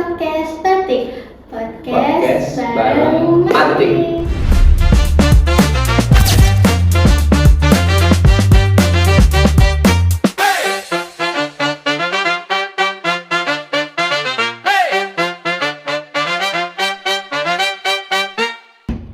podcast Batik. Podcast bareng Batik.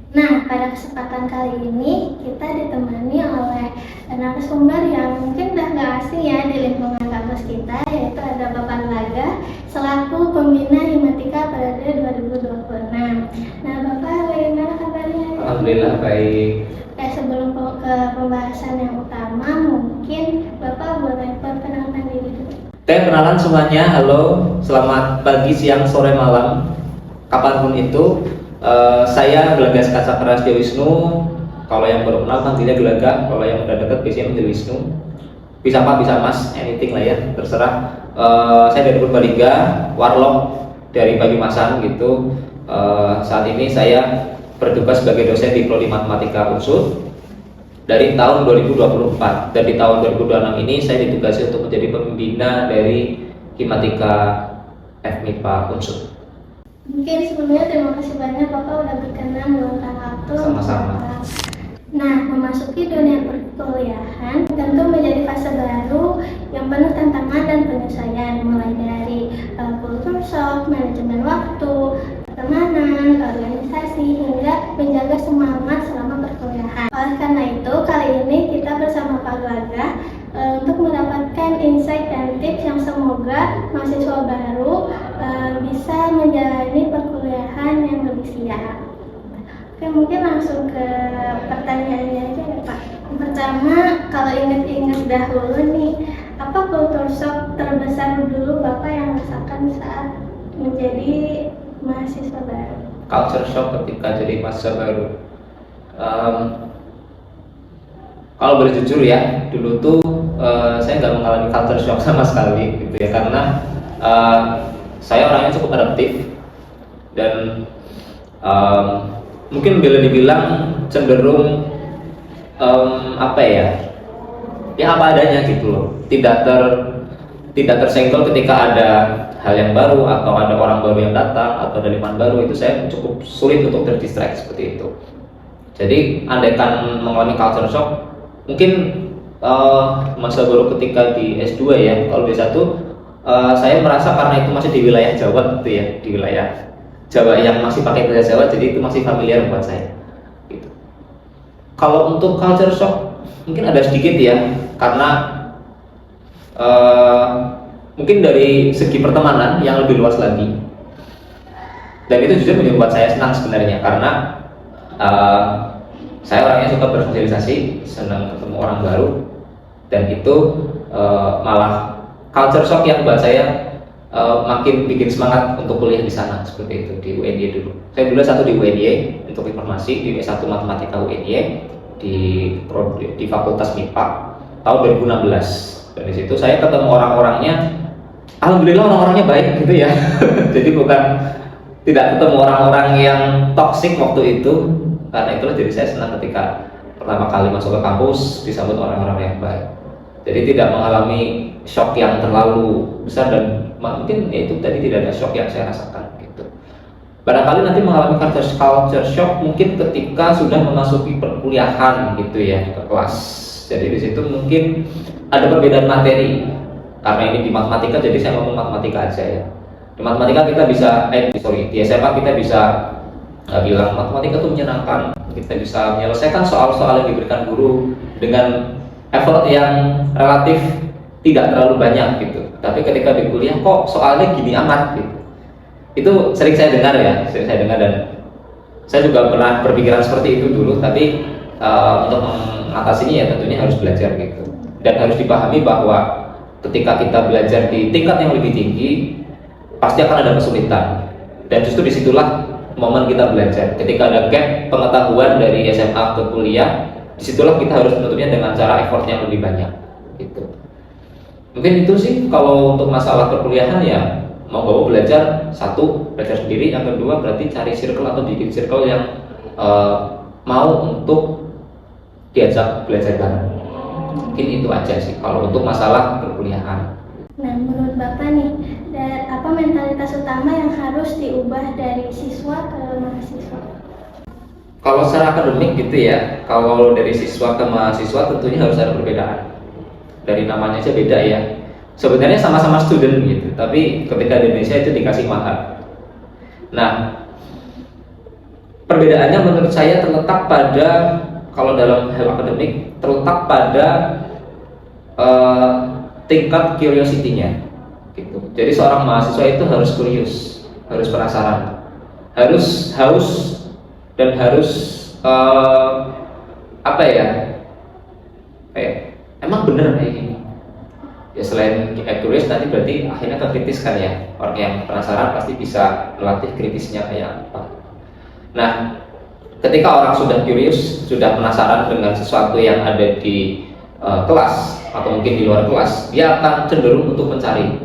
Nah, pada kesempatan kali ini kita ditemani oleh narasumber yang mungkin udah nggak asing ya di lingkungan kampus kita, yaitu ada Bapak Laga selaku pembina Himatika periode 2026. Nah, Bapak bagaimana kabarnya? Alhamdulillah baik. Sebelum ke pembahasan yang utama, mungkin Bapak boleh perkenalkan diri dulu. Kenalan semuanya, halo, selamat pagi, siang, sore, malam, kapanpun itu. Saya Gelagas Kacakeras Dewi Wisnu. Kalau yang baru kenal panggilnya Gelaga, kalau yang udah deket biasanya Dewi Wisnu. Bisa Pak, bisa Mas, anything lah ya, terserah. Saya dari Purbalingga, warlock dari Banyumasan gitu. Saat ini saya bertugas sebagai dosen di Prodi Matematika Unsur dari tahun 2024, dan di tahun 2026 ini saya ditugasi untuk menjadi pembina dari Himatika FMIPA Unsur. Mungkin sebelumnya terima kasih banyak Bapak udah berkenan meluangkan waktu. Sama-sama. Nah, memasuki dunia perkuliahan tentu menjadi fase baru yang penuh tantangan dan penyesuaian, mulai dari culture shock, manajemen waktu, pertemanan, organisasi, hingga menjaga semangat selama perkuliahan. Oleh karena itu, kali ini kita bersama Pak Laga untuk mendapatkan insight dan tips yang semoga mahasiswa baru bisa menjalani perkuliahan yang lebih siap. Oke, mungkin langsung ke pertanyaannya aja ya Pak. Pertama, kalau ingat-ingat dahulu nih, apa culture shock terbesar dulu Bapak yang rasakan saat menjadi mahasiswa baru? Culture shock ketika jadi mahasiswa baru. Kalau boleh jujur ya, dulu tuh saya nggak mengalami culture shock sama sekali gitu ya, karena saya orangnya cukup adaptif dan mungkin bila dibilang cenderung apa ya apa adanya gitu loh, tidak tersenggol ketika ada hal yang baru atau ada orang baru yang datang atau ada lingkungan baru. Itu saya cukup sulit untuk terdistract seperti itu. Jadi andaikan mengalami culture shock, mungkin masa baru ketika di S2 ya. Kalau di S1 saya merasa karena itu masih di wilayah Jawa gitu ya, di wilayah Jawa yang masih pakai bahasa Jawa, jadi itu masih familiar buat saya gitu. Kalau untuk culture shock mungkin ada sedikit ya, karena mungkin dari segi pertemanan yang lebih luas lagi, dan itu justru membuat saya senang sebenarnya, karena saya orangnya suka bersosialisasi, senang ketemu orang baru, dan itu malah culture shock yang buat saya makin bikin semangat untuk kuliah di sana, seperti itu di UNY dulu. Saya dulu S1 di UNY untuk informasi, di S1 Matematika UNY di Fakultas MIPA tahun 2016. Dan di situ saya ketemu orang-orangnya, alhamdulillah orang-orangnya baik gitu ya. Jadi tidak ketemu orang-orang yang toksik waktu itu. Karena itulah jadi saya senang ketika pertama kali masuk ke kampus disambut orang-orang yang baik. Jadi tidak mengalami shock yang terlalu besar, dan mungkin itu tadi tidak ada shock yang saya rasakan gitu. Barangkali nanti mengalami culture shock mungkin ketika sudah memasuki perkuliahan gitu ya, ke kelas. Jadi di situ mungkin ada perbedaan materi. Karena ini di matematika, jadi saya ngomong matematika aja ya. Di matematika kita bisa di SMA kita bisa bilang matematika itu menyenangkan, kita bisa menyelesaikan soal-soal yang diberikan guru dengan effort yang relatif tidak terlalu banyak gitu. Tapi ketika di kuliah kok soalnya gini amat gitu. Itu sering saya dengar ya, dan saya juga pernah berpikiran seperti itu dulu. Tapi untuk mengatasinya ya tentunya harus belajar gitu, dan harus dipahami bahwa ketika kita belajar di tingkat yang lebih tinggi pasti akan ada kesulitan, dan justru disitulah momen kita belajar. Ketika ada gap pengetahuan dari SMA ke kuliah, disitulah kita harus menutupnya dengan cara effort yang lebih banyak gitu. Mungkin itu sih kalau untuk masalah perkuliahan ya. Mau bawa belajar, satu belajar sendiri, yang kedua berarti cari circle atau bikin circle yang mau untuk diajak belajar bareng. Mungkin itu aja sih kalau untuk masalah perkuliahan. Nah, menurut Bapak nih, apa mentalitas utama yang harus diubah dari siswa ke mahasiswa? Kalau secara akademik gitu ya, kalau dari siswa ke mahasiswa tentunya harus ada perbedaan. Dari namanya aja beda ya. Sebenarnya sama-sama student gitu, tapi ketika di Indonesia itu dikasih mahar. Nah, perbedaannya menurut saya terletak pada, kalau dalam hal akademik, terletak pada tingkat curiosity-nya gitu. Jadi seorang mahasiswa itu harus curious, harus penasaran, harus haus, dan harus apa ya, emang bener kayak gini ya. Selain curious, nanti berarti akhirnya kritis kan ya. Orang yang penasaran pasti bisa melatih kritisnya kayak apa. Nah, ketika orang sudah curious, sudah penasaran dengan sesuatu yang ada di kelas atau mungkin di luar kelas, dia akan cenderung untuk mencari.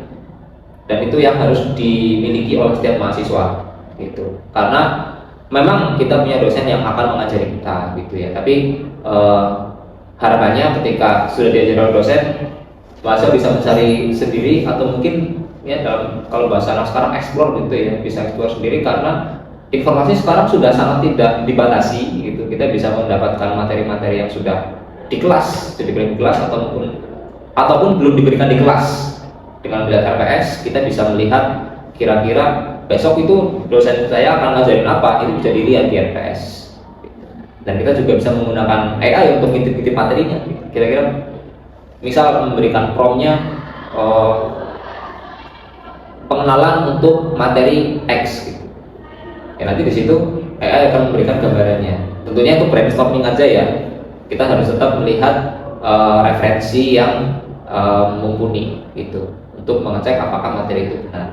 Dan itu yang harus dimiliki oleh setiap mahasiswa gitu. Karena memang kita punya dosen yang akan mengajari kita gitu ya. Tapi harapannya ketika sudah diajar oleh dosen, mahasiswa bisa mencari sendiri, atau mungkin ya dalam, kalau bahasa anak sekarang, explore gitu ya, bisa explore sendiri. Karena informasi sekarang sudah sangat tidak dibatasi gitu. Kita bisa mendapatkan materi-materi yang sudah di kelas, diberikan di kelas, ataupun belum diberikan di kelas. Dengan melihat RPS, kita bisa melihat kira-kira besok itu dosen saya akan ngajarin apa, itu bisa dilihat di RPS. Dan kita juga bisa menggunakan AI untuk ngintip-ngintip materinya. Kira-kira misal memberikan prompt-nya pengenalan untuk materi X gitu. Ya nanti di situ AI akan memberikan gambarannya. Tentunya itu brainstorming aja ya. Kita harus tetap melihat referensi yang mumpuni gitu, untuk mengecek apakah materi itu benar.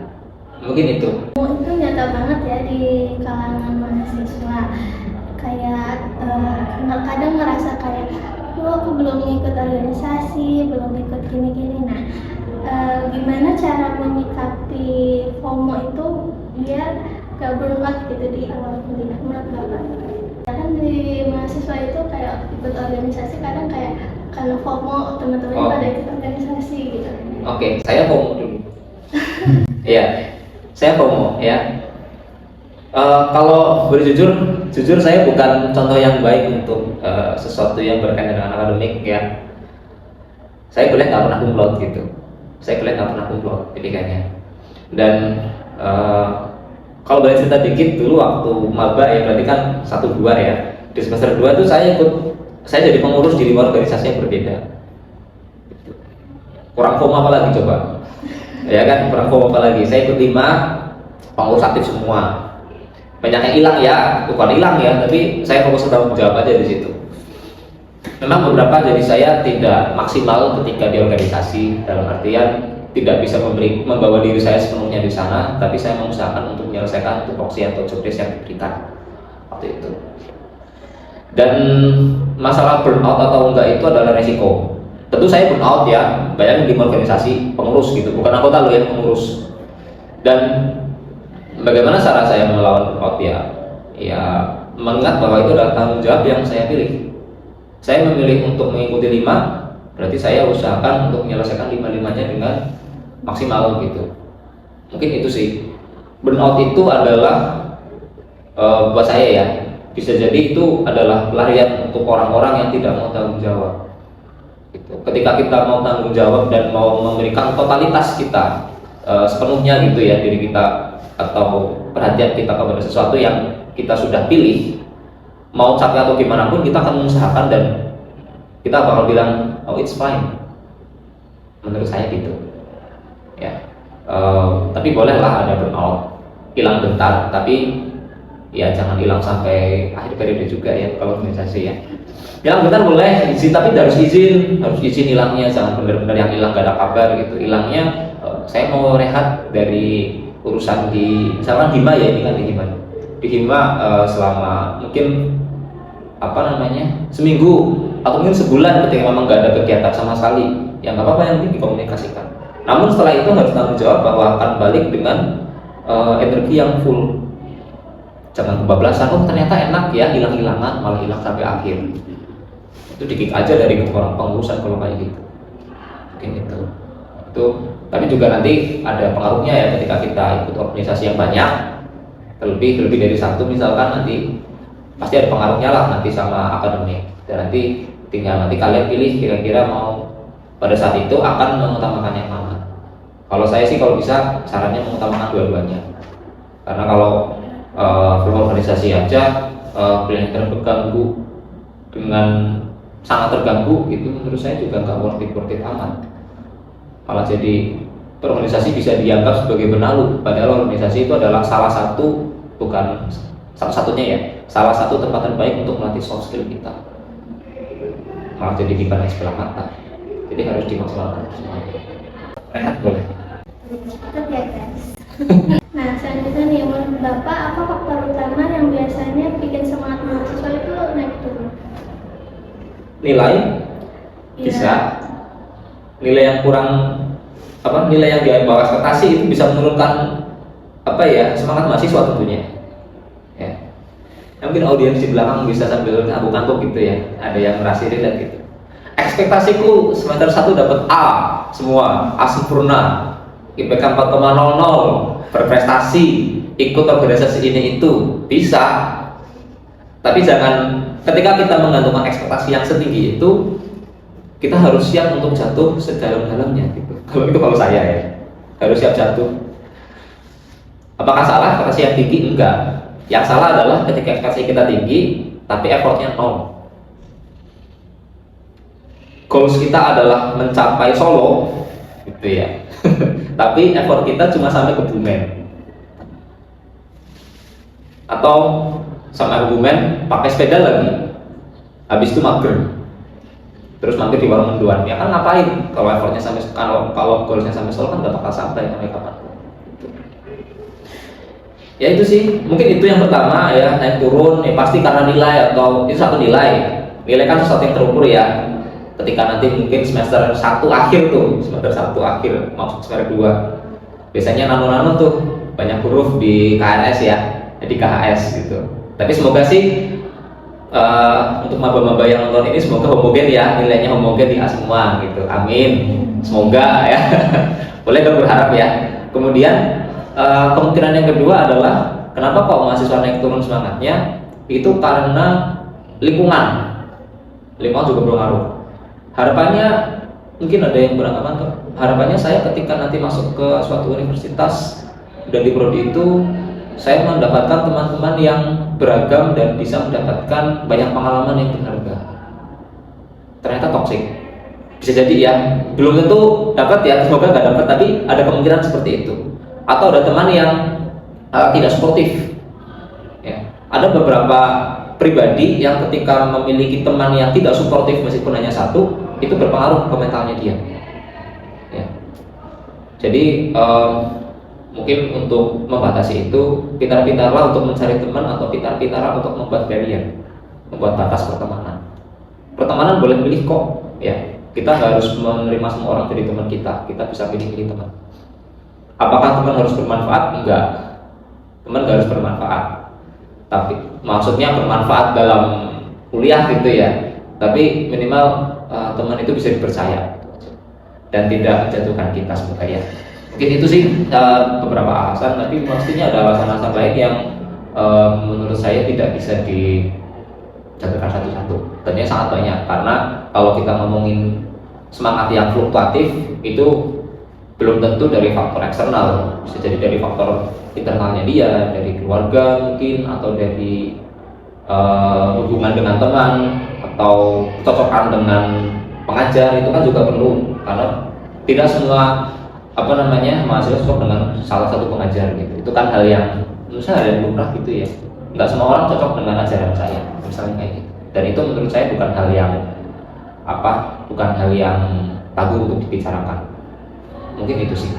Mungkin itu. Itu nyata banget ya di kalangan mahasiswa. Kayak kadang ngerasa kayak, aku belum ikut organisasi, belum ikut gini-gini. Nah, gimana cara menyikapi FOMO itu biar gak burnout gitu di awal kuliah menurut Bapak? Kan di mahasiswa itu kayak ikut organisasi, kadang kayak karena FOMO teman-teman pada ikut organisasi gitu. Oke, saya FOMO dulu. Iya, saya FOMO ya. Kalau jujur saya bukan contoh yang baik untuk sesuatu yang berkaitan dengan akademik ya. Saya kuliah nggak pernah kumlot gitu. Saya kuliah nggak pernah kumlot pilihannya. Dan kalau boleh cerita dikit, dulu waktu maba ya, berarti kan 1-2 ya. Di semester 2 tuh saya jadi pengurus di 5 organisasi yang berbeda. Kurang FOMO apa lagi coba? Ya kan, kurang FOMO apa lagi? Saya ikut 5 pengurus aktif semua. Banyak yang hilang ya, bukan hilang ya, tapi saya fokus bertanggung jawab aja di situ. Memang beberapa jadi saya tidak maksimal ketika di organisasi, dalam artian tidak bisa membawa diri saya sepenuhnya di sana, tapi saya mengusahakan untuk menyelesaikan tupoksi atau jobdesk yang diberikan waktu itu. Dan masalah burnout atau enggak itu adalah resiko. Tentu saya burnout ya, bayangin di organisasi pengurus gitu, bukan anggota loh yang pengurus. Dan bagaimana cara saya melawan burnout ya? Ya mengingat bahwa itu adalah tanggung jawab yang saya pilih. Saya memilih untuk mengikuti 5, berarti saya usahakan untuk menyelesaikan 5-5-nya dengan maksimal gitu. Mungkin itu sih. Burnout itu adalah buat saya ya, bisa jadi itu adalah pelarian untuk orang-orang yang tidak mau tanggung jawab gitu. Ketika kita mau tanggung jawab dan mau memberikan totalitas kita sepenuhnya gitu ya, diri kita atau perhatian kita kepada sesuatu yang kita sudah pilih, mau capek atau gimana pun kita akan mengusahakan, dan kita bakal bilang oh it's fine, menurut saya gitu ya. Tapi bolehlah ada burnout, hilang bentar, tapi ya jangan hilang sampai akhir periode juga ya kalau organisasi ya. Hilang bentar boleh izin, tapi harus izin hilangnya, jangan benar-benar yang hilang gak ada kabar gitu. Hilangnya saya mau rehat dari urusan di misalkan Hima ya, ini kan di Hima selama mungkin seminggu atau mungkin sebulan, ketika memang gak ada kegiatan sama sekali, ya nggak apa-apa, yang penting dikomunikasikan. Namun setelah itu harus tanggung jawab bahwa akan balik dengan energi yang full. Jangan kebablasan, oh ternyata enak ya, hilang-hilangan malah hilang sampai akhir. Itu dikik aja dari orang pengurusan kalau kayak gitu. Mungkin itu. Itu tapi juga nanti ada pengaruhnya ya ketika kita ikut organisasi yang banyak, lebih dari satu misalkan, nanti pasti ada pengaruhnya lah nanti sama akademik. Dan nanti tinggal nanti kalian pilih kira-kira mau pada saat itu akan mengutamakan yang mana. Kalau saya sih kalau bisa sarannya mengutamakan dua-duanya. Karena kalau berorganisasi aja kalian terganggu dengan sangat terganggu, itu menurut saya juga nggak worth it amat. Malah jadi berorganisasi bisa dianggap sebagai benalu, padahal organisasi itu adalah salah satu, bukan satu-satunya ya, salah satu tempat terbaik untuk melatih soft skill kita. Malah jadi dipandang sebelah mata, jadi harus dimaksimalkan semuanya. Rehat boleh. Tetap ya guys. Nah selanjutnya nih, menurut Bapak apa faktor utama yang biasanya bikin semangat mahasiswa itu naik turun? Nilai bisa, nilai yang kurang nilai yang di bawah ekspektasi itu bisa menurunkan semangat mahasiswa tentunya. Ya. Mungkin audiens di belakang bisa sambil ngantuk-ngantuk gitu ya, ada yang merasa relate gitu. Ekspektasiku semester 1 dapat A semua, A sempurna, IPK 4,00, berprestasi, ikut organisasi ini itu, bisa. Tapi jangan, ketika kita menggantungkan ekspektasi yang setinggi itu, kita harus siap untuk jatuh sedalam-dalamnya gitu. Kalau saya ya, harus siap jatuh. Apakah salah ekspektasi yang tinggi? Enggak. Yang salah adalah ketika ekspektasi kita tinggi tapi effortnya nol. Goals kita adalah mencapai Solo gitu ya. Tapi effort kita cuma sampai ke Bumen. Atau sampai ke Bumen pakai sepeda lagi. Habis itu mager. Terus mampir di warung menduan. Ya kan ngapain? Kalau effortnya sampai, kalau goalsnya sampai Solo kan nggak bakal sampai kapan. Ya itu sih, mungkin itu yang pertama ya, naik turun ya pasti karena nilai, atau itu satu nilai kan sesuatu yang terukur ya. Ketika nanti mungkin semester 1 akhir tuh, semester 1 akhir masuk semester 2, biasanya nano tuh banyak huruf di KRS ya, di KHS gitu. Tapi semoga sih untuk maba-maba yang nonton ini semoga homogen ya, nilainya homogen di A semua gitu, amin, semoga ya. Boleh dong berharap ya. Kemudian kemungkinan yang kedua adalah kenapa kok mahasiswa naik turun semangatnya, itu karena lingkungan juga berpengaruh. Harapannya mungkin ada yang beranggapan tuh, harapannya saya ketika nanti masuk ke suatu universitas dan di prodi itu saya mendapatkan teman-teman yang beragam dan bisa mendapatkan banyak pengalaman yang berharga. Ternyata toksik, bisa jadi ya, belum tentu dapat ya, semoga nggak dapat, tapi ada kemungkinan seperti itu. Atau ada teman yang tidak sportif ya. Ada beberapa pribadi yang ketika memiliki teman yang tidak suportif meskipun hanya satu, itu berpengaruh ke mentalnya dia ya. Jadi mungkin untuk membatasi itu, pintar-pintarlah untuk mencari teman, atau pintar-pintarlah untuk membuat barrier, membuat batas pertemanan. Pertemanan boleh pilih kok ya, kita nggak harus menerima semua orang jadi teman kita bisa pilih-pilih teman. Apakah teman harus bermanfaat? Enggak, teman nggak harus bermanfaat, tapi maksudnya bermanfaat dalam kuliah gitu ya, tapi minimal teman itu bisa dipercaya dan tidak menjatuhkan kita semoga ya. Mungkin itu sih beberapa alasan, tapi pastinya ada alasan-alasan lain yang menurut saya tidak bisa dijatuhkan satu-satu. Tentunya sangat banyak, karena kalau kita ngomongin semangat yang fluktuatif itu belum tentu dari faktor eksternal, bisa jadi dari faktor internalnya dia, dari keluarga mungkin, atau dari hubungan dengan teman, atau kecocokan dengan pengajar, itu kan juga perlu, karena tidak semua mahasiswa cocok dengan salah satu pengajar gitu. Itu kan hal yang menurut saya hal yang lumrah gitu ya. Nggak semua orang cocok dengan ajaran saya, misalnya kayak gitu. Dan itu menurut saya bukan hal yang tabu untuk dibicarakan. Mungkin itu sih.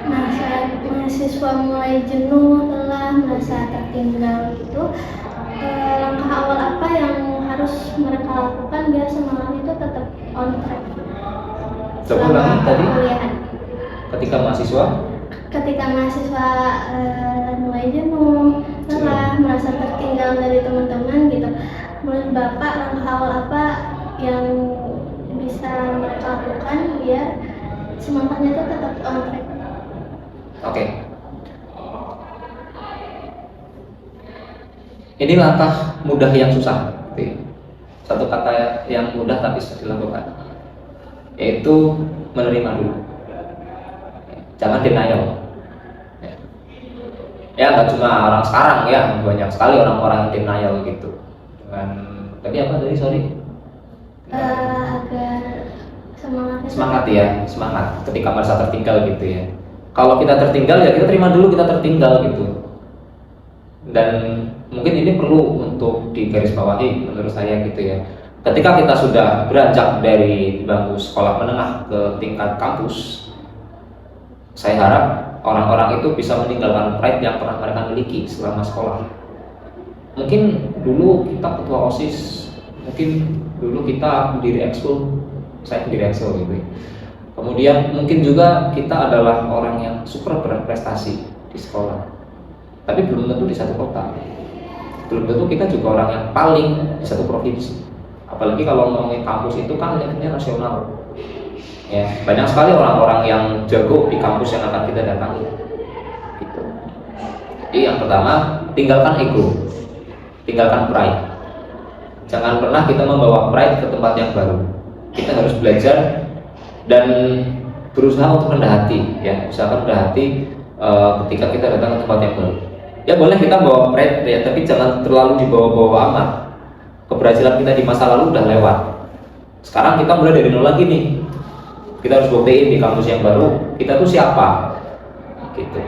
Nah, saat mahasiswa mulai jenuh, lelah, merasa tertinggal gitu, langkah awal apa yang harus mereka lakukan biar semangat itu tetap on track? Coba ulangi tadi. Kuliahan. Ketika mahasiswa mulai jenuh, lelah, merasa tertinggal dari teman-teman gitu, menurut Bapak langkah awal apa yang bisa mereka lakukan biar semangatnya tuh tetap on track. Oke. Ini langkah mudah yang susah. Satu kata yang mudah tapi susah dilakukan, yaitu menerima dulu. Jangan denial. Ya nggak cuma orang sekarang ya, banyak sekali orang-orang yang denial gitu. Dengan tadi apa tadi sorry? Agar Semangat ya, semangat ketika merasa tertinggal gitu ya. Kalau kita tertinggal ya kita terima dulu kita tertinggal gitu. Dan mungkin ini perlu untuk digarisbawahi menurut saya gitu ya. Ketika kita sudah beranjak dari bangku sekolah menengah ke tingkat kampus, saya harap orang-orang itu bisa meninggalkan pride yang pernah mereka miliki selama sekolah. Mungkin dulu kita ketua OSIS, mungkin dulu kita pendiri ekskul, saya pendiri ekskul gitu ya. Kemudian mungkin juga kita adalah orang yang super berprestasi di sekolah, tapi belum tentu di satu kota, belum tentu kita juga orang yang paling di satu provinsi. Apalagi kalau ngomongin kampus itu kan levelnya nasional ya, banyak sekali orang-orang yang jago di kampus yang akan kita datangi gitu. Jadi yang pertama, tinggalkan ego, tinggalkan pride. Jangan pernah kita membawa pride ke tempat yang baru. Kita harus belajar dan berusaha untuk rendah hati ya, usahakan rendah hati ketika kita datang ke tempat yang baru. Ya boleh kita bawa pride ya, tapi jangan terlalu dibawa-bawa amat. Keberhasilan kita di masa lalu udah lewat. Sekarang kita mulai dari nol lagi nih. Kita harus buktiin di kampus yang baru kita tuh siapa gitu.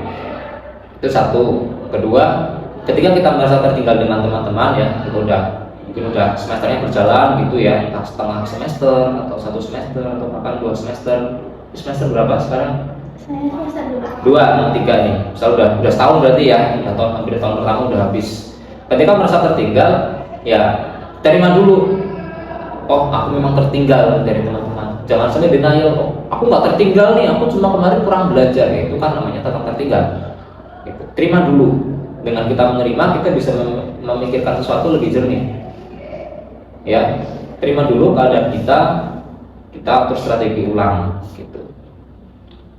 Itu satu. Kedua, ketika kita merasa tertinggal dengan teman-teman ya, itu mungkin udah semesternya berjalan gitu ya, entah setengah semester atau 1 semester atau bahkan 2 semester. Semester berapa sekarang? Saya semester 2. 2, 3 nih. Misal udah setahun berarti ya, atau hampir tahun pertama udah habis. Ketika merasa tertinggal, ya terima dulu. Oh, aku memang tertinggal dari teman-teman. Jangan sampai denial. Oh, aku nggak tertinggal nih. Aku cuma kemarin kurang belajar. Ya, itu kan namanya tetap tertinggal. Gitu. Terima dulu. Dengan kita menerima, kita bisa memikirkan sesuatu lebih jernih. Ya, terima dulu keadaan kita atur strategi ulang. Gitu.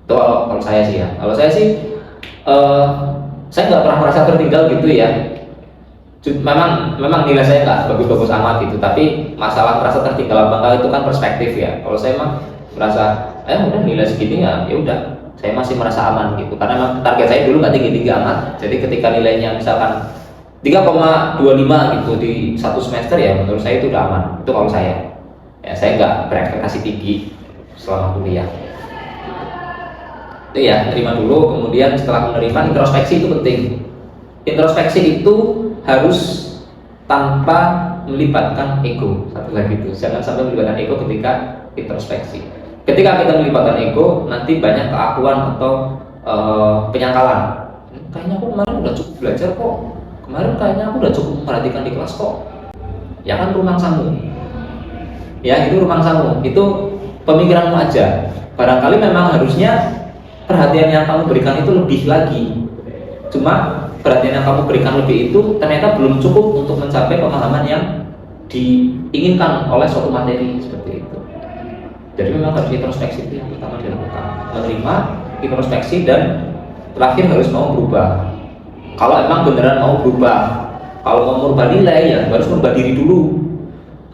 Itu kalau saya sih ya. Kalau saya sih, saya nggak pernah merasa tertinggal gitu ya. Memang nilai saya nggak bagus-bagus amat gitu, tapi masalah merasa tertinggal apa enggak itu kan perspektif ya. Kalau saya mah merasa udah nilai segini ya udah, saya masih merasa aman gitu, karena memang target saya dulu nggak tinggi-tinggi amat. Jadi ketika nilainya misalkan 3,25 gitu di 1 semester ya menurut saya itu udah aman. Itu kalau saya ya, saya nggak berekspektasi tinggi selama kuliah. Itu ya, terima dulu. Kemudian setelah menerima, introspeksi itu penting. Introspeksi itu harus tanpa melibatkan ego. Satu lagi itu, jangan sampai melibatkan ego ketika introspeksi. Ketika kita melibatkan ego, nanti banyak keakuan atau penyangkalan. Kayaknya aku kemarin udah cukup belajar kok. Kemarin kayaknya aku udah cukup memperhatikan di kelas kok. Ya kan rumang samu. Ya itu rumang samu. Itu pemikiranmu aja. Barangkali memang harusnya perhatian yang kamu berikan itu lebih lagi. Cuma perhatian yang kamu berikan lebih itu ternyata belum cukup untuk mencapai pemahaman yang diinginkan oleh suatu materi seperti itu. Jadi memang harus introspeksi itu yang pertama dilakukan, menerima, introspeksi, dan terakhir harus mau berubah. Kalau emang beneran mau berubah, kalau mau merubah nilai ya harus merubah diri dulu.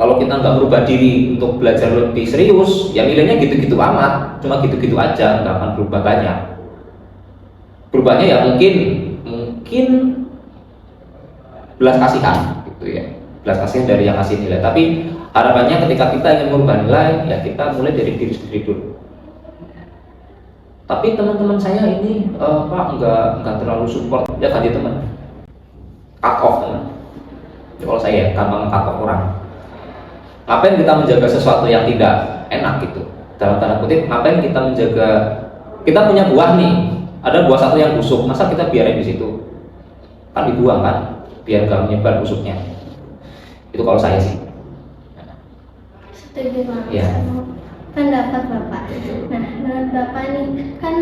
Kalau kita nggak merubah diri untuk belajar lebih serius, ya nilainya gitu-gitu amat, cuma gitu-gitu aja, nggak akan berubah banyak. Berubahnya ya mungkin belas kasihan gitu ya, belas kasihan dari yang kasih nilai. Tapi harapannya ketika kita ingin merubah nilai, ya kita mulai dari diri sendiri dulu. Tapi teman-teman saya ini Pak nggak terlalu support, ya ganti teman, cut off teman. Kalau saya gampang cut off orang. Ngapain kita menjaga sesuatu yang tidak enak gitu? Dalam tanda kutip, ngapain kita menjaga? Kita punya buah nih, ada buah satu yang busuk, masa kita biarin di situ? Kan dibuang kan, biar gak menyebar busuknya. Itu kalau saya sih. Setuju banget Ya. sama pendapat Bapak. Nah, menurut Bapak nih kan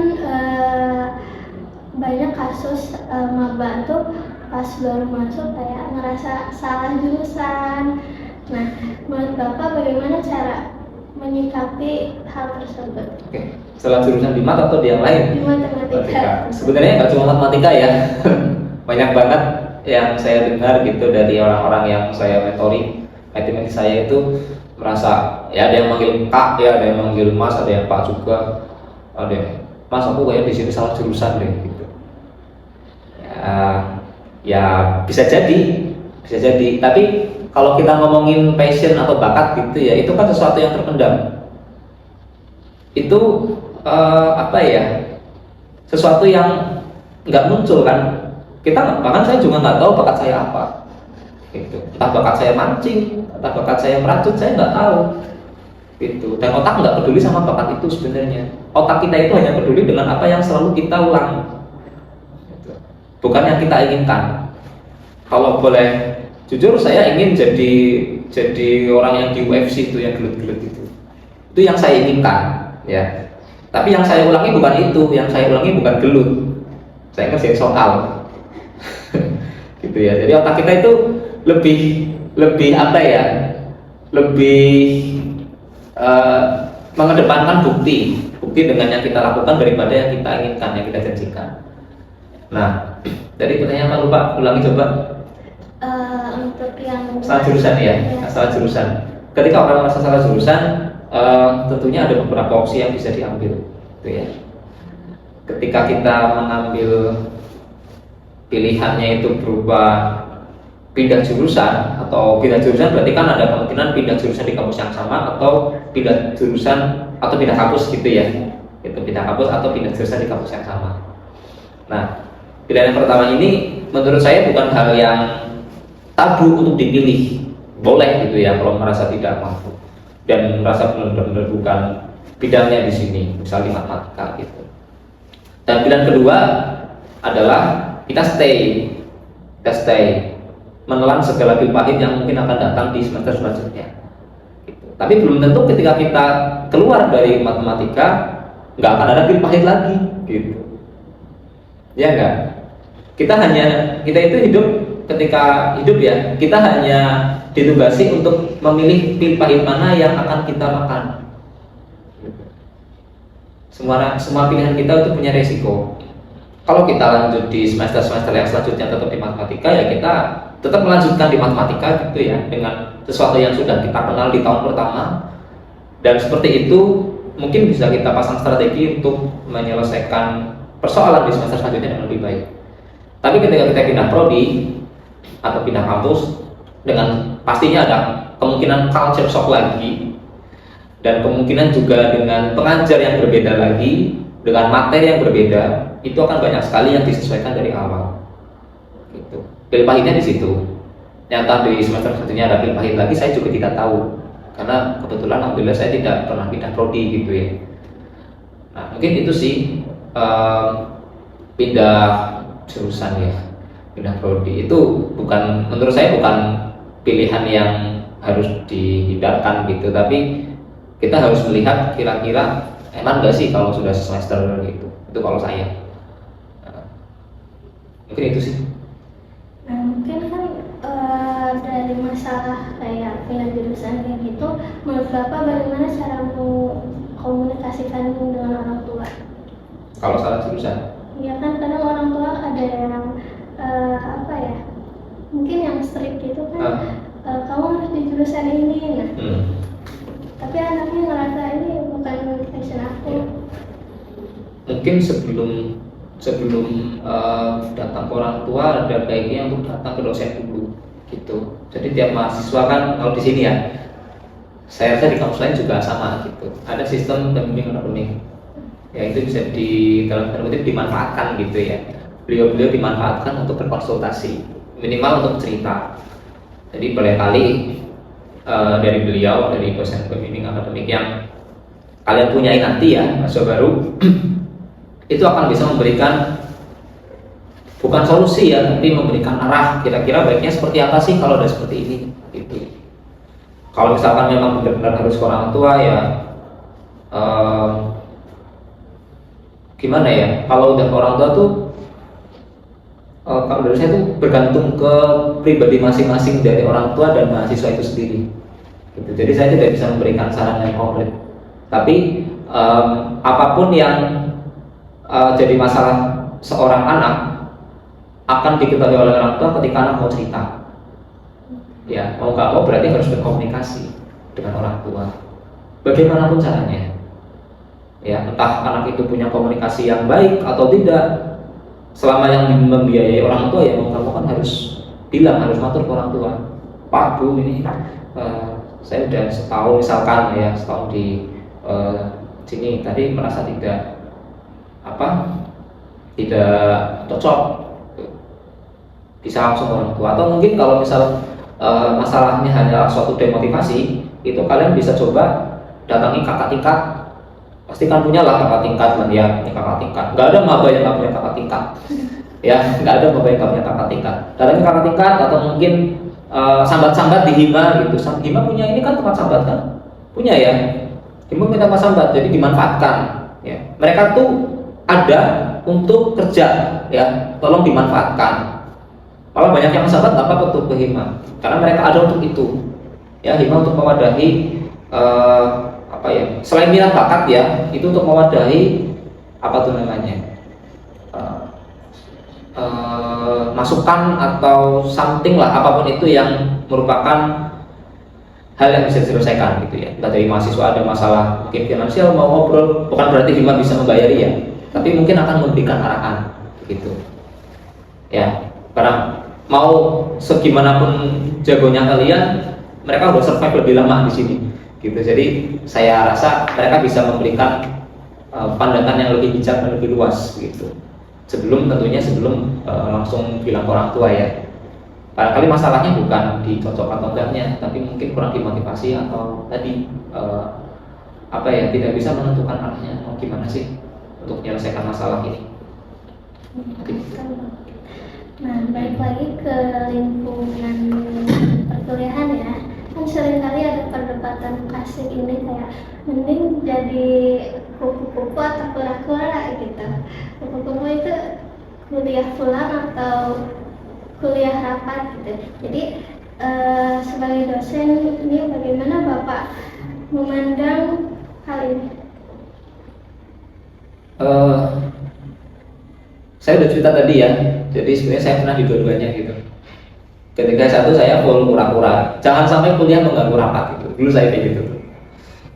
banyak kasus maba tuh pas baru masuk kayak ngerasa salah jurusan. Nah, menurut Bapak bagaimana cara menyikapi hal tersebut. Oke. Setelah jurusan di mat atau di yang lain? Di matematika. Sebenarnya nggak cuma matematika ya. Banyak banget yang saya dengar gitu dari orang-orang yang saya mentori. Teman-teman saya itu merasa ya ada yang manggil Kak, ya ada yang manggil Mas, ada yang Pak juga. Ada yang Mas, aku kayak di sini salah jurusan deh gitu. Ya bisa jadi. Tapi kalau kita ngomongin passion atau bakat gitu ya, itu kan sesuatu yang terpendam. Itu sesuatu yang nggak muncul kan. Bahkan saya juga nggak tahu bakat saya apa. Gitu. Entah bakat saya mancing, entah bakat saya meracun, saya nggak tahu. Gitu. Dan otak nggak peduli sama bakat itu sebenarnya. Otak kita itu hanya peduli dengan apa yang selalu kita ulangi. Gitu. Bukan yang kita inginkan. Kalau boleh jujur, saya ingin jadi orang yang di UFC itu, yang gelut-gelut itu. Itu yang saya inginkan, ya. Tapi yang saya ulangi bukan itu, yang saya ulangi bukan gelut. Saya ngerjain soal. Gitu ya. Jadi otak kita itu lebih mengedepankan bukti dengan yang kita lakukan daripada yang kita inginkan, yang kita janjikan. Nah, dari pertanyaan apa lupa, ulangi coba. Untuk yang Salah jurusan ya. Salah jurusan. Ketika orang merasa salah jurusan, tentunya ada beberapa opsi yang bisa diambil, gitu ya. Ketika kita mengambil pilihannya itu berupa pindah jurusan, atau pindah jurusan berarti kan ada kemungkinan pindah jurusan di kampus yang sama, atau pindah jurusan atau pindah kampus gitu ya. Itu pindah kampus atau pindah jurusan di kampus yang sama. Nah, pilihan yang pertama ini menurut saya bukan hal yang tabu untuk dipilih. Boleh gitu ya kalau merasa tidak mampu dan merasa benar-benar bukan bidangnya di sini, misalnya matematika gitu. Dan pilihan kedua adalah kita stay menelan segala pil pahit yang mungkin akan datang di semester selanjutnya gitu. Tapi belum tentu ketika kita keluar dari matematika nggak akan ada pil pahit lagi gitu, ya enggak? Kita itu hidup, ketika hidup ya, kita hanya ditugasi untuk memilih pil pahit mana yang akan kita makan. Semua pilihan kita itu punya resiko. Kalau kita lanjut di semester-semester yang selanjutnya tetap di matematika, ya kita tetap melanjutkan di matematika gitu ya, dengan sesuatu yang sudah kita kenal di tahun pertama. Dan seperti itu mungkin bisa kita pasang strategi untuk menyelesaikan persoalan di semester selanjutnya dengan lebih baik. Tapi ketika kita pindah prodi atau pindah kampus, dengan pastinya ada kemungkinan culture shock lagi, dan kemungkinan juga dengan pengajar yang berbeda lagi, dengan materi yang berbeda, itu akan banyak sekali yang disesuaikan dari awal. Gitu. Pil pahitnya di situ. Nyata di semester selanjutnya ada pil pahit lagi, saya juga tidak tahu, karena kebetulan alhamdulillah saya tidak pernah pindah prodi gitu ya. Nah, mungkin itu sih pindah jurusan ya, pindah prodi itu menurut saya bukan pilihan yang harus dihindarkan gitu, tapi kita harus melihat kira-kira enak nggak sih kalau sudah semester gitu. Itu kalau saya. Mungkin itu sih. Nah, mungkin kan dari masalah kayak pindah jurusan kayak gitu, menurut Bapak bagaimana cara komunikasikan dengan orang tua? Kalau salah jurusan? Ya kan kadang orang tua ada yang mungkin yang strict gitu kan, kamu harus di jurusan ini, nah. Tapi anaknya ngerasa ini bukan passion aku. Mungkin sebelum datang ke orang tua, ada baiknya untuk datang ke dosen dulu gitu. Jadi tiap mahasiswa kan, kalau di sini ya, saya rasa di kampus lain juga sama gitu, ada sistem pembimbing akademik ya, itu bisa dalam tanda kutip dimanfaatkan gitu ya. Beliau dimanfaatkan untuk berkonsultasi, minimal untuk cerita. Jadi barangkali dari beliau, dari dosen pembimbing akademik yang kalian punyai nanti ya, mahasiswa baru itu akan bisa memberikan bukan solusi ya, tapi memberikan arah kira-kira baiknya seperti apa sih kalau udah seperti ini gitu. Kalau misalkan memang benar-benar harus ke orang tua ya, gimana ya, kalau udah ke orang tua tuh kalau dari saya tuh bergantung ke pribadi masing-masing dari orang tua dan mahasiswa itu sendiri gitu. Jadi saya tidak bisa memberikan saran yang konkret, tapi apapun yang jadi masalah seorang anak akan diketahui oleh orang tua ketika anak mau cerita. Ya, mau nggak mau berarti harus berkomunikasi dengan orang tua, bagaimanapun caranya. Ya, entah anak itu punya komunikasi yang baik atau tidak, selama yang membiayai orang tua ya mau nggak mau kan harus bilang, harus matur ke orang tua, Pak Bu ini saya udah setahun misalkan ya, setahun di sini tadi merasa tidak cocok, bisa langsung orang tua. Atau mungkin kalau misal masalahnya hanya suatu demotivasi, itu kalian bisa coba datangi kakak tingkat. Pasti kan punya lah kakak tingkat kan ya, ini kakak tingkat. Nggak ada maba yang nggak punya kakak tingkat, ya nggak ada maba yang nggak punya kakak tingkat. Datangi kakak tingkat atau mungkin sambat-sambat di Hima gitu. Hima punya ini kan tempat sambat kan, punya ya. Hima punya tempat sambat, jadi dimanfaatkan. Ya, mereka tuh ada untuk kerja, ya, tolong dimanfaatkan. Kalau banyak yang sambat nggak apa-apa tuh ke Hima, karena mereka ada untuk itu. Ya, Hima untuk mewadahi selain minat bakat ya, itu untuk mewadahi masukan atau something lah, apapun itu yang merupakan hal yang bisa diselesaikan gitu ya. Entah dari mahasiswa ada masalah mungkin finansial mau ngobrol, bukan berarti Hima bisa membayari ya, tapi mungkin akan memberikan arahan gitu ya. Karena mau segimanapun jagonya kalian, mereka udah survive lebih lama di sini gitu. Jadi saya rasa mereka bisa memberikan pandangan yang lebih bijak dan lebih luas gitu. Sebelum langsung bilang ke orang tua ya. Barangkali masalahnya bukan dicocok atau enggaknya, tapi mungkin kurang dimotivasi atau tadi tidak bisa menentukan arahnya mau gimana sih untuk menyelesaikan masalah ini. Nah, balik lagi ke lingkungan perkuliahan ya. Kan seringkali ada perdebatan klasik ini kayak mending jadi kupu-kupu atau kura-kura gitu. Kupu-kupu itu kuliah pulang atau kuliah rapat gitu. Jadi sebagai dosen ini bagaimana Bapak memandang hal ini? Saya udah cerita tadi ya. Jadi sebenarnya saya pernah di dua-duanya gitu. Ketika satu saya full kura-kura, jangan sampai kuliah mengganggu rapat gitu. Dulu saya kayak gitu.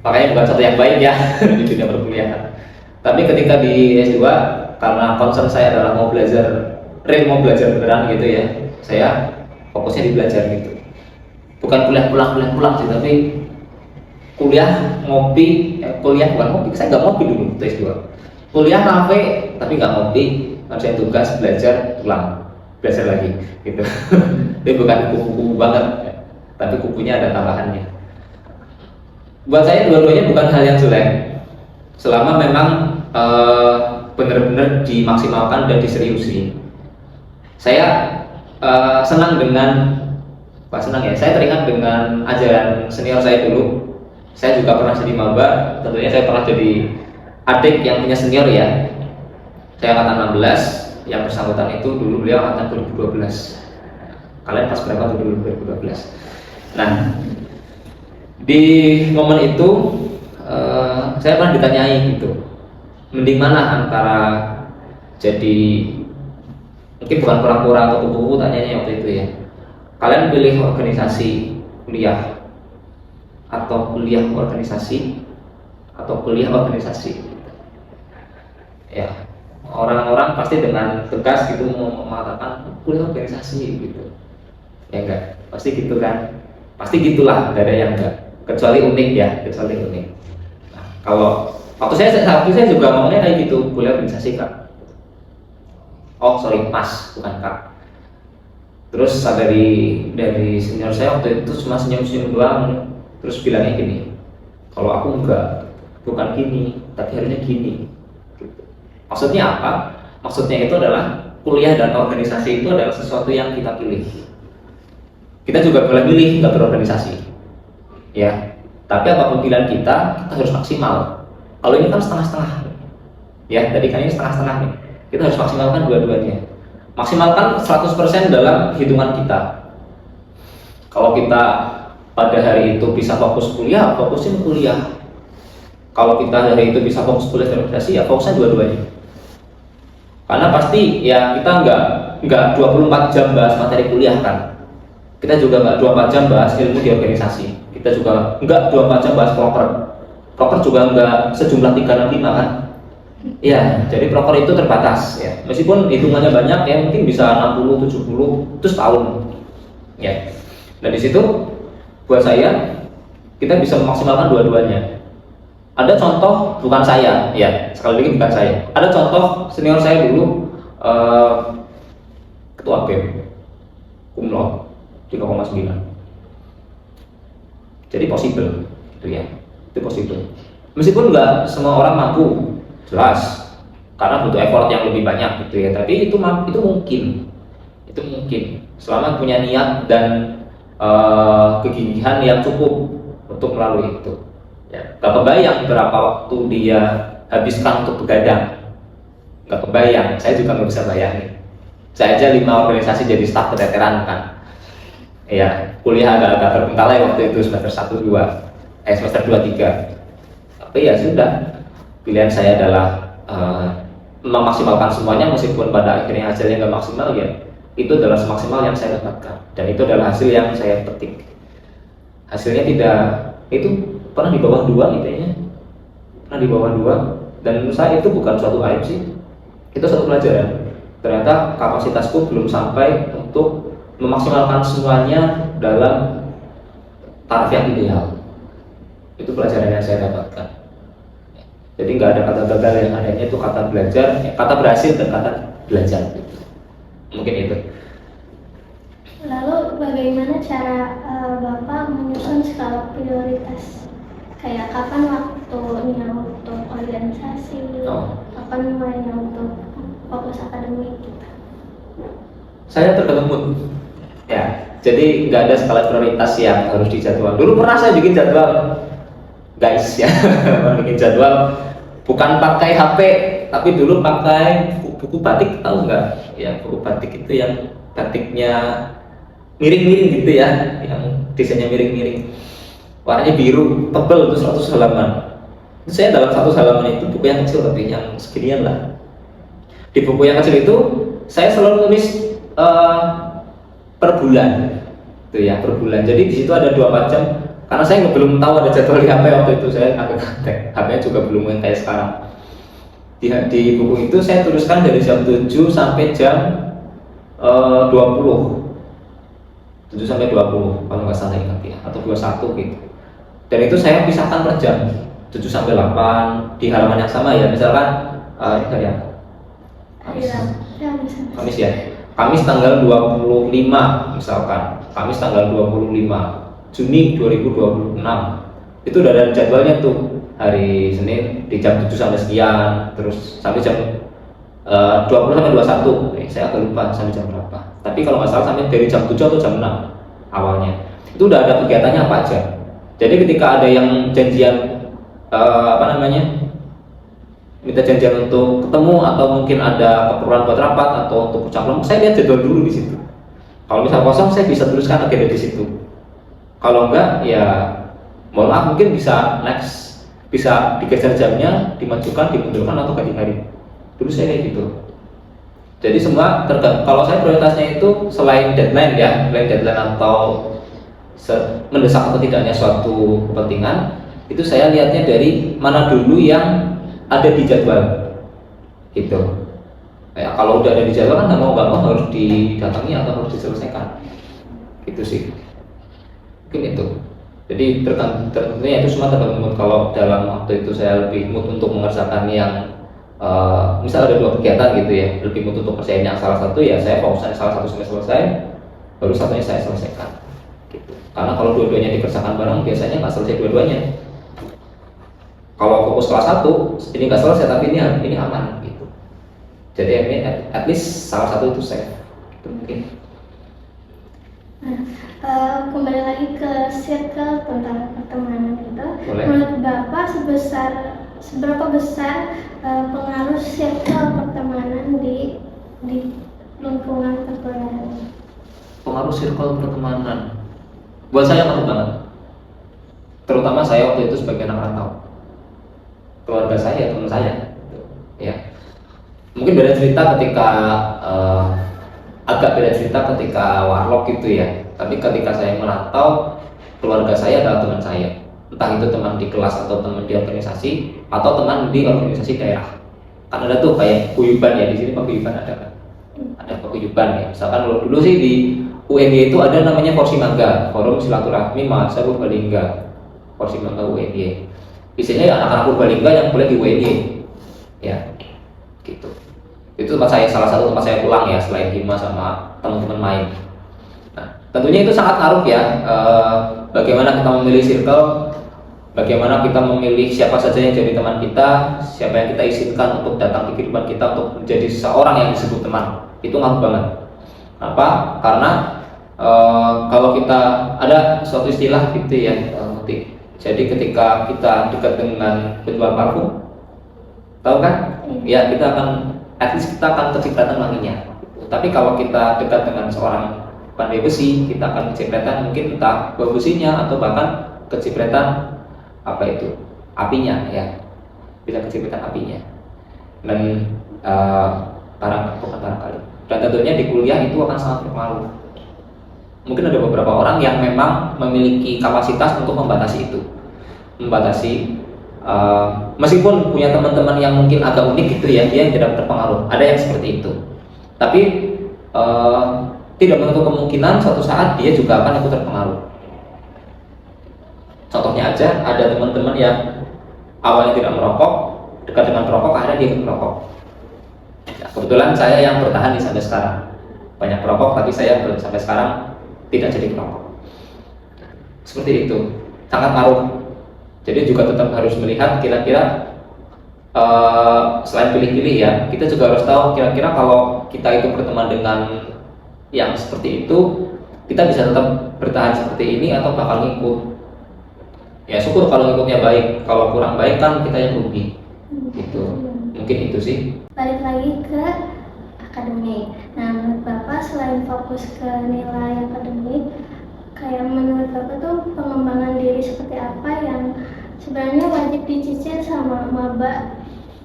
Makanya bukan satu yang baik ya di dunia perkuliahan. Tapi ketika di S2, karena concern saya adalah mau belajar beneran gitu ya, saya fokusnya di belajar gitu. Bukan kuliah pulang sih, tapi kuliah ngopi, kuliah bukan ngopi, saya nggak ngopi dulu di S2. Kuliah ngafe, tapi nggak ngopi, ngerjain tugas, belajar, pulang, belajar lagi gitu. Ini bukan kupu-kupu banget, tapi kupunya ada tambahannya. Buat saya dua-duanya bukan hal yang jelek, selama memang benar-benar dimaksimalkan dan diseriusi. Saya senang dengan, saya teringat dengan ajaran senior saya dulu. Saya juga pernah jadi maba, tentunya saya pernah jadi adik yang punya senior ya. Saya angkatan 16, yang bersangkutan itu dulu beliau angkatan 2012. Kalian pas berapa tuh dulu 2012? Nah, di momen itu saya pernah ditanyai gitu, mending mana antara jadi, mungkin bukan kura-kura atau kupu-kupu, tanyanya waktu itu ya, kalian pilih organisasi kuliah atau kuliah organisasi atau kuliah organisasi ya. Orang-orang pasti dengan tegas gitu mengatakan kuliah organisasi gitu ya, enggak, pasti gitu kan, pasti gitulah, gak ada yang enggak, kecuali unik ya, kecuali unik. Nah, kalau waktu saya juga ngomongnya kayak gitu, kuliah organisasi Kak. Oh sorry, Mas, bukan Kak. Terus dari senior saya waktu itu cuma senyum-senyum doang, terus bilangnya gini, kalau aku enggak, bukan gini, tapi harusnya gini. Maksudnya apa? Maksudnya itu adalah kuliah dan organisasi itu adalah sesuatu yang kita pilih. Kita juga boleh pilih nggak berorganisasi, ya. Tapi apapun pilihan kita harus maksimal. Kalau ini kan setengah-setengah, ya. Tadi kan ini setengah-setengah nih. Kita harus maksimalkan dua-duanya. Maksimalkan 100% dalam hitungan kita. Kalau kita pada hari itu bisa fokus kuliah, fokusin kuliah. Kalau kita hari itu bisa fokus kuliah dan organisasi, ya fokusnya dua-duanya. Karena pasti ya kita nggak 24 jam bahas materi kuliah kan. Kita juga nggak 24 jam bahas ilmu di organisasi. Kita juga nggak 24 jam bahas proker. Proker juga nggak sejumlah 365 kan. Ya, jadi proker itu terbatas ya. Meskipun hitungannya banyak ya, mungkin bisa 60, 70 itu setahun. Ya. Dan di situ buat saya kita bisa memaksimalkan dua-duanya. Ada contoh, bukan saya, ya sekali lagi bukan saya. Ada contoh senior saya dulu ketua BEM, cum laude 3,9. Jadi possible, gitu ya. Itu possible. Meskipun nggak semua orang mampu, jelas, karena butuh effort yang lebih banyak, gitu ya. Tapi itu mungkin, selama punya niat dan kegigihan yang cukup untuk melalui itu. Ya, gak kebayang berapa waktu dia habiskan untuk begadang. Gak kebayang, saya juga nggak bisa bayangin. Saya aja 5 organisasi jadi staf keteteran kan. Ya, kuliah agak-agak terbengkalai waktu itu semester 1, 2, semester 2, 3. Tapi ya sudah, pilihan saya adalah memaksimalkan semuanya meskipun pada akhirnya hasilnya nggak maksimal ya. Itu adalah semaksimal yang saya dapatkan dan itu adalah hasil yang saya petik. Hasilnya tidak itu pernah di bawah 2 IPnya, pernah di bawah 2, dan menurut saya itu bukan suatu aib sih, itu suatu pelajaran. Ternyata kapasitasku belum sampai untuk memaksimalkan semuanya dalam taraf yang ideal. Itu pelajaran yang saya dapatkan. Jadi nggak ada kata gagal, yang adanya itu kata belajar, kata berhasil dan kata belajar. Mungkin itu. Lalu bagaimana cara Bapak menyusun skala prioritas? Kayak kapan waktunya untuk organisasi, kapan mulainya untuk fokus akademik gitu. Saya tergantung mood. Ya, jadi nggak ada skala prioritas yang harus dijadwal. Dulu pernah saya bikin jadwal, guys ya, bikin jadwal bukan pakai HP, tapi dulu pakai buku batik, tahu nggak? Ya, buku batik itu yang batiknya miring-miring gitu ya, yang desainnya miring-miring. Warnanya biru, tebal, itu 100 halaman. Itu saya dalam 100 halaman itu buku yang kecil, tapi yang seginian lah. Di buku yang kecil itu saya selalu tulis per bulan, itu ya per bulan. Jadi di situ ada 24 jam. Karena saya belum tahu ada jadwal di HP waktu itu, saya agak kaget. HP-nya juga belum yang kayak sekarang. Di buku itu saya tuliskan dari jam 7 sampai jam 20. 7 sampai 20 kalau nggak salah ingat ya, atau 21 gitu. Dan itu saya pisahkan per jam, 7 sampai 8 di halaman yang sama ya. Misalkan ini hari apa? Kamis ya. Kamis tanggal 25 misalkan. Kamis tanggal 25 Juni 2026. Itu udah ada jadwalnya tuh. Hari Senin di jam 7 sampai sekian, terus sampai jam 20 sampai 21. Saya agak lupa sampai jam berapa. Tapi kalau nggak salah sampai dari jam 7 atau jam 6 awalnya. Itu udah ada kegiatannya apa aja. Jadi ketika ada yang janjian minta janjian untuk ketemu atau mungkin ada keperluan buat rapat atau untuk ucap kelompok, saya lihat jadwal dulu di situ. Kalau misal kosong, saya bisa tuliskan agenda di situ. Kalau enggak, ya mohon maaf, mungkin bisa next, bisa digeser jamnya, dimajukan, dimundurkan atau ganti hari. Dulu saya kayak gitu. Jadi semua kalau saya prioritasnya itu selain deadline ya, selain deadline atau mendesak atau tidaknya suatu kepentingan, itu saya lihatnya dari mana dulu yang ada di jadwal gitu. Kayak kalau udah ada di jadwal kan nggak mau harus didatangi atau harus diselesaikan gitu sih. Mungkin itu. Jadi tentunya itu semua tergantung mood. Kalau dalam waktu itu saya lebih mood untuk mengerjakan yang misal ada 2 kegiatan gitu ya, lebih mood untuk kerjain yang salah satu, ya saya fokusnya salah satu sampai selesai, baru satunya saya selesaikan gitu. Karena kalau dua-duanya dikerjakan bareng biasanya nggak selesai dua-duanya. Kalau fokus kelas 1 ini nggak selesai tapi ini aman gitu. Jadi ini at least salah satu itu safe gitu mungkin. Nah, kembali lagi ke circle tentang pertemanan itu. Boleh. Menurut Bapak seberapa besar pengaruh circle pertemanan di lingkungan perkuliahan? Pengaruh circle pertemanan buat saya penting banget. terutama saya waktu itu sebagai anak rantau, keluarga saya, teman saya, ya. Mungkin beda cerita ketika agak beda cerita ketika warlock gitu ya. Tapi ketika saya merantau, keluarga saya adalah teman saya, entah itu teman di kelas atau teman di organisasi atau teman di organisasi daerah. Kan ada tuh kayak paguyuban ya, di sini paguyuban ada kan? Ada paguyuban ya. Misalkan kalau dulu sih di UNY itu ada namanya Porsimangga, Forum Silaturahmi Mahasiswa Purbalingga, Porsimangga UNY. Isinya ya anak-anak Purbalingga yang kuliah di UNY, ya, gitu. Itu tempat saya, salah satu tempat saya pulang ya, selain Hima sama teman-teman main. Nah, tentunya itu sangat ngaruh ya, bagaimana kita memilih circle, bagaimana kita memilih siapa saja yang jadi teman kita, siapa yang kita izinkan untuk datang di kehidupan kita untuk menjadi seorang yang disebut teman. Itu ngaruh banget. Apa? Karena kalau kita ada suatu istilah gitu ya, jadi ketika kita dekat dengan penjual parfum, tahu kan? Ya, kita akan at least kita akan kecipratan wanginya. Tapi kalau kita dekat dengan seorang pandai besi, kita akan kecipratan mungkin entah bau besinya atau bahkan kecipratan apa itu, apinya ya, bisa kecipratan apinya. Dan barangkali. Dan tentunya di kuliah itu akan sangat berpengaruh. Mungkin ada beberapa orang yang memang memiliki kapasitas untuk membatasi itu, meskipun punya teman-teman yang mungkin agak unik gitu ya, dia yang tidak terpengaruh. Ada yang seperti itu, tapi tidak menutup kemungkinan suatu saat dia juga akan ikut terpengaruh. Contohnya aja, ada teman-teman yang awalnya tidak merokok, dekat dengan perokok, akhirnya dia ikut merokok. Nah, kebetulan saya yang bertahan sampai sekarang, banyak perokok, tapi saya sampai sekarang tidak jadi perokok. Seperti itu, sangat ngaruh. Jadi juga tetap harus melihat kira-kira selain pilih-pilih ya, kita juga harus tahu kira-kira kalau kita itu berteman dengan yang seperti itu, kita bisa tetap bertahan seperti ini atau bakal ngikut. Ya syukur kalau ngikutnya baik, kalau kurang baik kan kita yang rugi. Gitu. Mungkin itu sih. Balik lagi ke akademik. Nah, menurut Bapak selain fokus ke nilai akademik, kayak menurut Bapak tuh pengembangan diri seperti apa yang sebenarnya wajib dicicil sama maba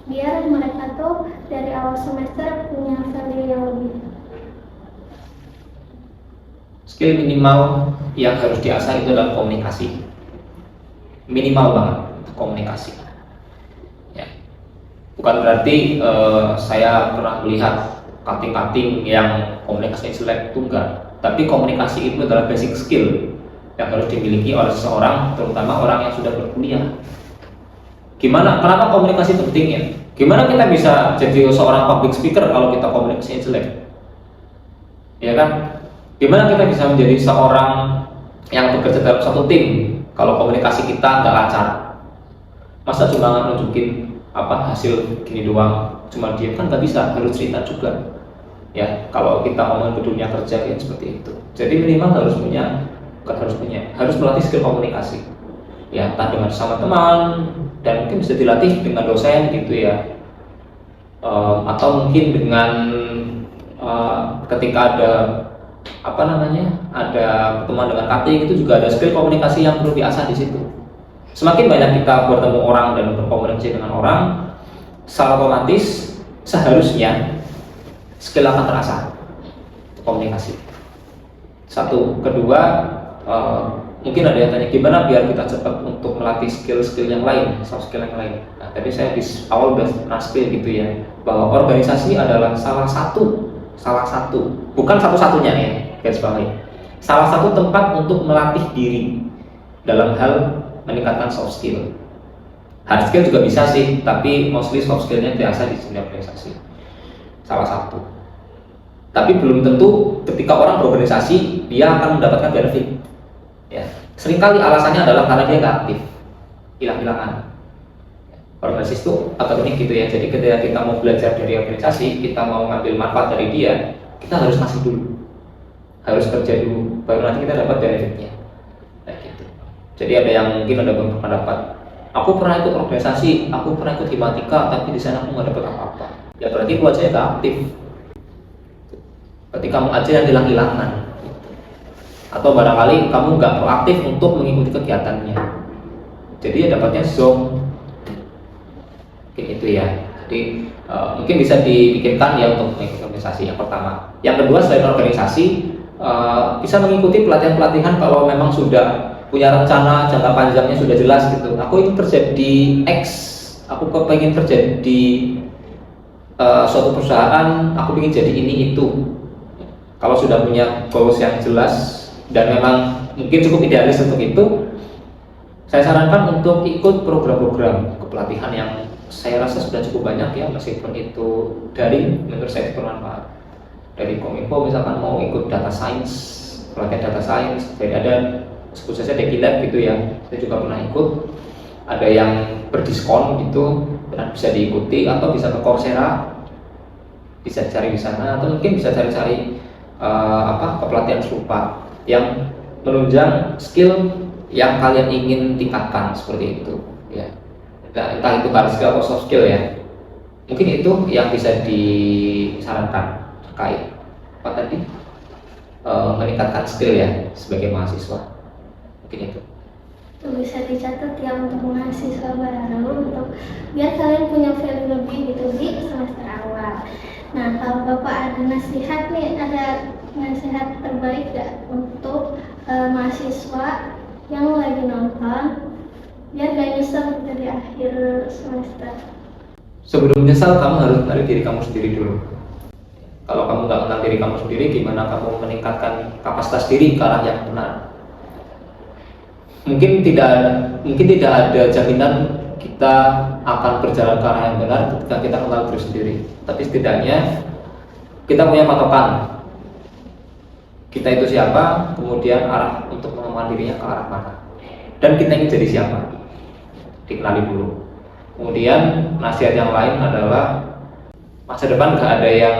biar mereka tuh dari awal semester punya value yang lebih? Skill minimal yang harus diasah itu adalah komunikasi. Minimal banget komunikasi. Ya. Bukan berarti saya pernah melihat cutting-cutting yang komunikasi jelek, itu enggak. Tapi komunikasi itu adalah basic skill yang harus dimiliki oleh seseorang, terutama orang yang sudah berkuliah. Kenapa komunikasi penting ya? Gimana kita bisa jadi seorang public speaker kalau kita komunikasinya jelek? Ya kan? Gimana kita bisa menjadi seorang yang bekerja dalam satu tim kalau komunikasi kita nggak lancar? Masa cuma nunjukin hasil gini doang, cuma diam kan nggak bisa, harus cerita juga. Ya, kalau kita ngomong ke dunia kerja ya seperti itu. Jadi minimal harus melatih skill komunikasi. Ya, entah dengan sama teman dan mungkin bisa dilatih dengan dosen gitu ya. Atau mungkin dengan ketika ada ada pertemuan dengan cutting, itu juga ada skill komunikasi yang perlu diasah di situ. Semakin banyak kita bertemu orang dan berkomunikasi dengan orang, secara otomatis seharusnya skill akan terasah komunikasi. Satu, kedua, mungkin ada yang tanya gimana biar kita cepat untuk melatih skill-skill yang lain, soft skill yang lain. Nah, tadi saya di awal udah naspil gitu ya, bahwa organisasi adalah salah satu, bukan satu-satunya ya, garis bawahi, salah satu tempat untuk melatih diri dalam hal meningkatkan soft skill. Hard skill juga bisa sih, tapi mostly soft skillnya diasah di dunia organisasi. Salah satu. Tapi belum tentu ketika orang berorganisasi dia akan mendapatkan benefit. Ya, seringkali alasannya adalah karena dia nggak aktif, hilang-hilangan. Organisasi itu akademik gitu ya. Jadi ketika kita mau belajar dari organisasi, kita mau ngambil manfaat dari dia, kita harus ngasih dulu, harus kerja dulu, baru nanti kita dapat benefitnya. Nah, gitu. Jadi ada yang mungkin ada berpendapat, aku pernah ikut organisasi, aku pernah ikut himatika, tapi di sana aku nggak dapat apa-apa. Ya berarti itu aja nggak aktif. Ketika kamu aja yang hilang-hilangan, atau barangkali kamu nggak proaktif untuk mengikuti kegiatannya. Jadi ya dapatnya zong. Mungkin itu ya. Jadi mungkin bisa dibikinkan ya untuk mengikuti organisasi yang pertama. Yang kedua, selain organisasi, bisa mengikuti pelatihan-pelatihan kalau memang sudah punya rencana jangka panjangnya sudah jelas gitu. Aku ingin kerja di X, aku kepengen kerja di suatu perusahaan, aku ingin jadi ini itu. Kalau sudah punya goals yang jelas dan memang mungkin cukup idealis untuk itu, saya sarankan untuk ikut program-program kepelatihan yang saya rasa sudah cukup banyak ya, meskipun itu dari menurut saya itu bermanfaat. Dari Kominfo misalkan mau ikut data science, pelatihan data science, jadi ada sebut saja Dekilab gitu ya, saya juga pernah ikut. Ada yang berdiskon gitu dan bisa diikuti, atau bisa ke Coursera, bisa cari di sana, atau mungkin bisa cari-cari kepelatihan serupa yang menunjang skill yang kalian ingin tingkatkan seperti itu ya. Entah itu hard skill atau soft skill ya. Mungkin itu yang bisa disarankan terkait apa tadi, meningkatkan skill ya sebagai mahasiswa. Mungkin itu Bisa dicatat ya untuk mahasiswa baru, untuk biar kalian punya value lebih gitu di semester awal. Nah, kalau Bapak ada nasihat nih, ada nasihat terbaik gak untuk mahasiswa yang lagi nonton biar gak nyesel dari akhir semester? Sebelum menyesal, kamu harus kenali diri kamu sendiri dulu. Kalau kamu nggak kenal diri kamu sendiri, gimana kamu meningkatkan kapasitas diri ke arah yang benar? Mungkin tidak ada jaminan kita akan berjalan ke arah yang benar ketika kita kenal diri sendiri. Tapi setidaknya kita punya patokan. Kita itu siapa, kemudian arah untuk mengembangkan dirinya ke arah mana. Dan kita ingin jadi siapa? Dikenali dulu. Kemudian nasihat yang lain adalah masa depan gak ada yang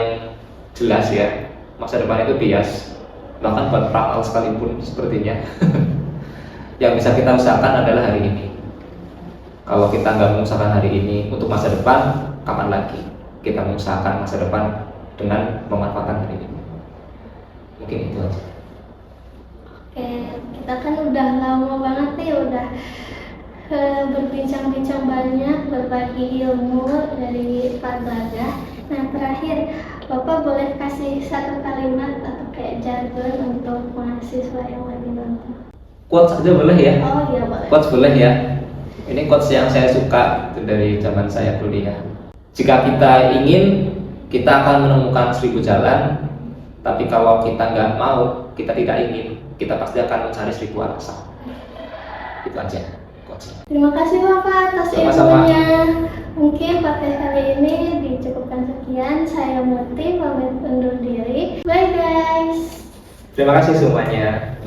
jelas ya. Masa depan itu bias. Bahkan buat prakal sekalipun sepertinya. Yang bisa kita usahakan adalah hari ini. Kalau kita nggak mengusahakan hari ini untuk masa depan, kapan lagi kita mengusahakan masa depan dengan memanfaatkan hari ini? Mungkin itu aja. Oke, kita kan udah lama banget nih, udah berbincang-bincang banyak, berbagi ilmu dari Pak Bagas. Nah, terakhir Bapak boleh kasih satu kalimat atau kayak jargon untuk mahasiswa yang lagi nonton? Quotes aja boleh ya? Oh iya boleh. Quotes boleh ya. Ini quotes yang saya suka itu dari zaman saya kuliah. Jika kita ingin, kita akan menemukan 1000 jalan. Tapi kalau kita nggak mau, kita tidak ingin, kita pasti akan mencari 1000 alasan. Itu aja quotesnya. Terima kasih Bapak atas Sama-sama. ilmunya. Mungkin podcast kali ini dicukupkan sekian. Saya Muti pamit undur diri. Bye guys. Terima kasih semuanya.